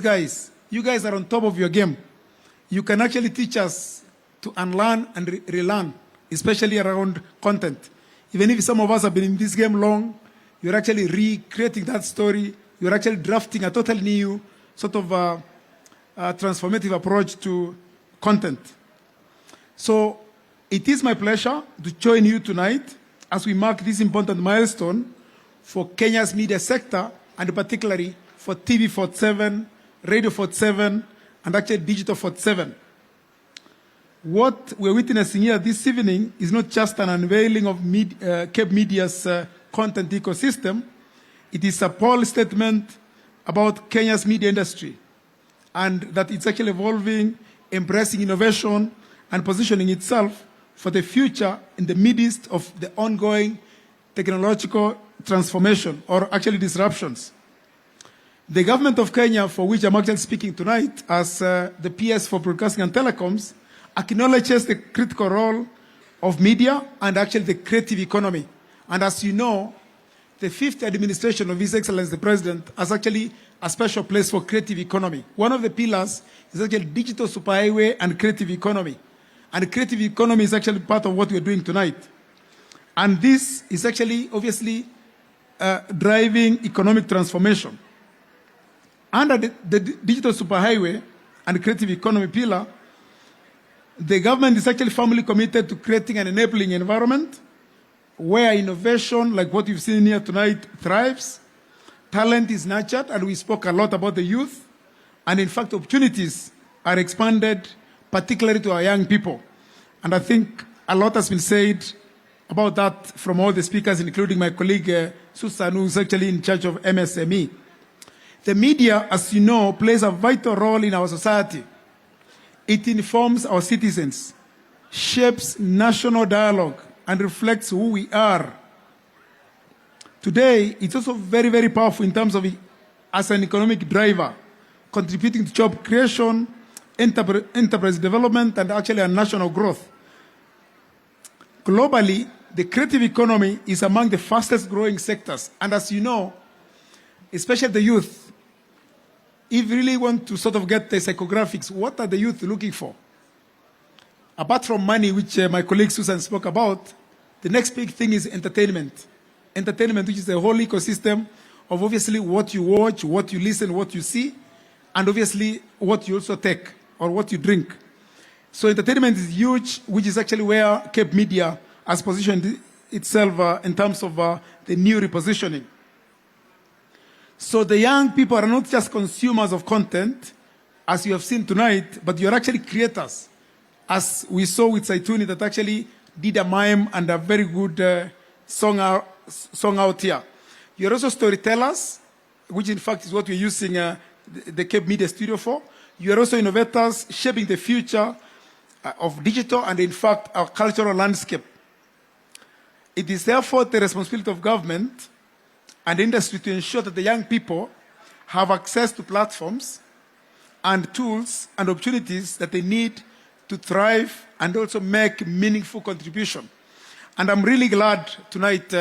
Guys, you guys are on top of your game. You can actually teach us to unlearn and relearn, especially around content. Even if some of us have been in this game long, you're actually recreating that story. You're actually drafting a totally new sort of transformative approach to content. So it is my pleasure to join you tonight as we mark this important milestone for Kenya's media sector, and particularly for TV 47, Radio 47, and actually Digital 47. What we're witnessing here this evening is not just an unveiling of Cape Media's content ecosystem. It is a bold statement about Kenya's media industry, and that it's actually evolving, embracing innovation, and positioning itself for the future in the midst of the ongoing technological transformation, or actually disruptions. The government of Kenya, for which I'm actually speaking tonight as the PS for Broadcasting and Telecoms, acknowledges the critical role of media and actually the creative economy. And as you know, the fifth administration of His Excellency the President has actually a special place for creative economy. One of the pillars is actually digital superhighway and creative economy. And creative economy is actually part of what we're doing tonight. And this is actually, obviously, driving economic transformation. Under the digital superhighway and creative economy pillar, the government is actually firmly committed to creating an enabling environment where innovation, like what you've seen here tonight, thrives, talent is nurtured, and we spoke a lot about the youth, and in fact, opportunities are expanded, particularly to our young people. And I think a lot has been said about that from all the speakers, including my colleague Susan, who is actually in charge of MSME. The media, as you know, plays a vital role in our society. It informs our citizens, shapes national dialogue, and reflects who we are. Today, it's also very, very powerful in terms of as an economic driver, contributing to job creation, enterprise development, and actually a national growth. Globally, the creative economy is among the fastest growing sectors. And as you know, especially the youth, if you really want to sort of get the psychographics, what are the youth looking for? Apart from money, which my colleague Susan spoke about, the next big thing is entertainment. Entertainment, which is the whole ecosystem of obviously what you watch, what you listen, what you see, and obviously what you also take or what you drink. So entertainment is huge, which is actually where Cape Media has positioned itself in terms of the new repositioning. So the young people are not just consumers of content, as you have seen tonight, but you're actually creators, as we saw with Saituni that actually did a mime and a very good song out here. You're also storytellers, which in fact is what we're using the Cape Media Studio for. You're also innovators, shaping the future of digital and in fact our cultural landscape. It is therefore the responsibility of government and industry to ensure that the young people have access to platforms and tools and opportunities that they need to thrive and also make meaningful contribution. And I'm really glad tonight